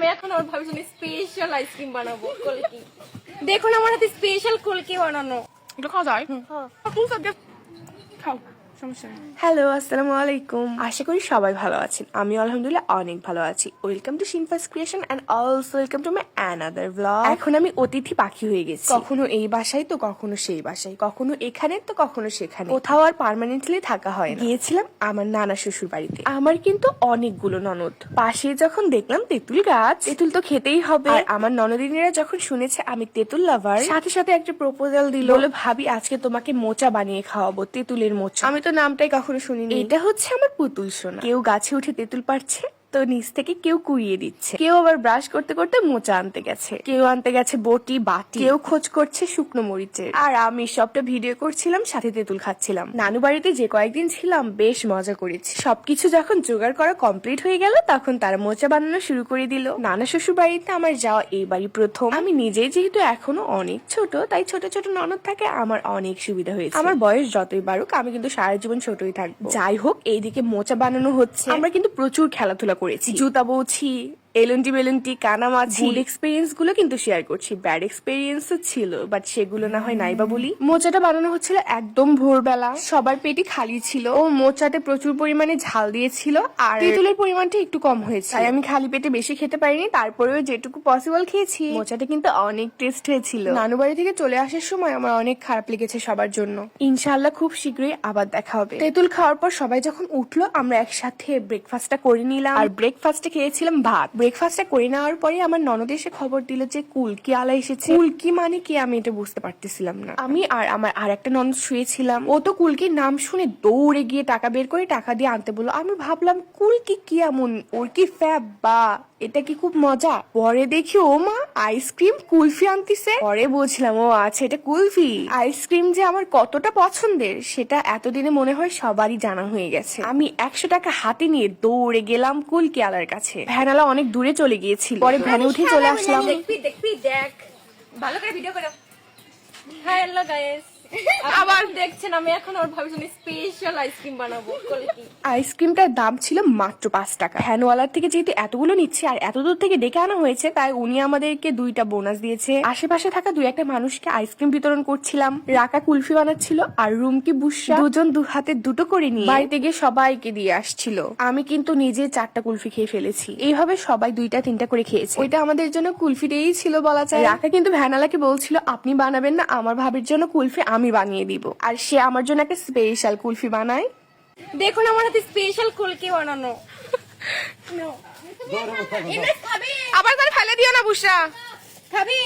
আমি এখন ওর ভাবছি স্পেশাল আইসক্রিম বানাবো কলকি। দেখুন আমার হাতে স্পেশাল কলকি বানানো। এটা খাওয়া যায়? খাও, সমস্যা নেই। হ্যালো, আসসালামু আলাইকুম। আশা করি সবাই ভালো আছেন। আমি আলহামদুলিল্লাহ অনেক ভালো আছি। ওয়েলকাম টু শিনফাস creation and also welcome to my another blog. এখন আমি অতিথি পাখি হয়ে গেছি। কখনো এই বাসায় তো কখনো সেই বাসায়, কখনো এখানে তো কখনো সেখানে, কোথাও আর পার্মানেন্টলি থাকা হয় না। গিয়েছিলাম আমার নানা শ্বশুর বাড়িতে। আমার কিন্তু অনেকগুলো ননদ। পাশে যখন দেখলাম তেঁতুল গাছ, তেঁতুল তো খেতেই হবে। আর আমার ননদিনীরা যখন শুনেছে আমি তেঁতুল লাভার, সাথে সাথে একটা প্রপোজাল দিল, বলে ভাবি আজকে তোমাকে মোচা বানিয়ে খাওয়াবো, তেঁতুলের মোচা। আমি তো নামটাই কখনো শুনিনি। এটা হচ্ছে আমার পুতুল সোনা। কেউ গাছে উঠে তেঁতুল পারছে, তো নিচ থেকে কেউ কুড়িয়ে দিচ্ছে, কেউ আবার ব্রাশ করতে করতে মোচা আনতে গেছে, কেউ আনতে গেছে বটি বাটি, কেউ খোঁজ করছে শুকনো মরিচের। আর আমি সবটা ভিডিও করছিলাম, সাথে তেঁতুল খাচ্ছিলাম। নানু বাড়িতে যে কয়েকদিন ছিলাম বেশ মজা করেছি। সবকিছু যখন জোগাড় করা কমপ্লিট হয়ে গেল তখন তারা মোচা বানানো শুরু করে দিল। নানা শ্বশুর বাড়িতে আমার যাওয়া এই বাড়ি প্রথম। আমি নিজেই যেহেতু এখনো অনেক ছোট, তাই ছোট ছোট ননদ থাকে আমার অনেক সুবিধা হয়েছে। আমার বয়স যতই বাড়ুক আমি কিন্তু সারা জীবন ছোটই থাকবো। যাই হোক, এইদিকে মোচা বানানো হচ্ছে। আমরা কিন্তু প্রচুর খেলাধুলা করেছি, জুতা বউছি, এলুন্টি বেলুন্টি, কানামাছি। গুড এক্সপেরিয়েন্স গুলো কিন্তু শেয়ার করছি, ব্যাড এক্সপেরিয়েন্স ছিল, বাট সেগুলো না হয় নাইবা বলি। মোচাটা বানানো হচ্ছিল একদম ভোরবেলা, সবার পেটই খালি ছিল। ও মোচাতে প্রচুর পরিমাণে ঝাল দিয়েছিল আর তেঁতুলের পরিমাণটা একটু কম হয়েছে, তাই আমি খালি পেটে বেশি খেতে পারিনি। তারপরেও যেটুকু পসিবল খেয়েছি। মোচাটা কিন্তু অনেক টেস্ট হয়েছিল। নানু বাড়ি থেকে চলে আসার সময় আমার অনেক খারাপ লেগেছে সবার জন্য। ইনশাআল্লাহ খুব শীঘ্রই আবার দেখা হবে। তেঁতুল খাওয়ার পর সবাই যখন উঠলো আমরা একসাথে ব্রেকফাস্টটা করে নিলাম। আর ব্রেকফাস্টে খেয়েছিলাম ভাত। ব্রেকফাস্টটা করে নেওয়ার পরে আমার ননদ এসে খবর দিল যে কুলকি আলা এসেছে। কুলকি মানে কি আমি এটা বুঝতে পারতেছিলাম না। আমি আর আমার আর একটা ননদ শুয়েছিলাম। ও তো কুলকির নাম শুনে দৌড়ে গিয়ে টাকা বের করে টাকা দিয়ে আনতে বললো। আমি ভাবলাম কুলকি কি এমন, ওর কি ফ্যাব বা এটা কি খুব মজা। পরে দেখি ও মা আইসক্রিম কুলফি আনতিছে। পরে বুঝলাম ও আচ্ছা এটা কুলফি। আইসক্রিম যে আমার কতটা পছন্দের সেটা এতদিনে মনে হয় সবারই জানা হয়ে গেছে। আমি 100 টাকা হাতে নিয়ে দৌড়ে গেলাম কুলকি আলার কাছে। ভ্যানালা অনেক দূরে চলে গিয়েছিল, পরে ভ্যানে উঠে চলে আসলাম। দেখবি দেখ ভালো করে ভিডিও করো। হ্যালো গাইস, আবার দেখছেন আমি এখন ওর ভাবছি স্পেশাল আইসক্রিম বানাবো কলকি। আইসক্রিমটার দাম ছিল মাত্র 5 টাকা। ভ্যানওয়ালার থেকে যেহেতু এতগুলো নিচ্ছে আর এত দূর থেকে ডেকে আনা হয়েছে, তাই উনি আমাদেরকে 2টা বোনাস দিয়েছে। আশেপাশে থাকা 2-1 মানুষকে আইসক্রিম বিতরণ করছিলাম। রাকা কুলফি বানাচ্ছিল আর রুমকি বুশরা দুজন 2 হাতে 2টো করে নিয়ে বাড়িতে গিয়ে সবাইকে দিয়ে আসছিল। আমি কিন্তু নিজে 4টা কুলফি খেয়ে ফেলেছি। এইভাবে সবাই 2টা-3টা করে খেয়েছে। ওইটা আমাদের জন্য কুলফিটাই ছিল বলা যায়। রাকা কিন্তু ভ্যানালাকে বলছিল আপনি বানাবেন না, আমার ভাবির জন্য কুলফি আমি বানিয়ে দিব। আর সে আমার জন্য একটা স্পেশাল কুলফি বানায়। দেখুন আমার হাতে স্পেশাল কলকি বানানো। আবার করে ফেলে দিও না বুসরা। খাবি?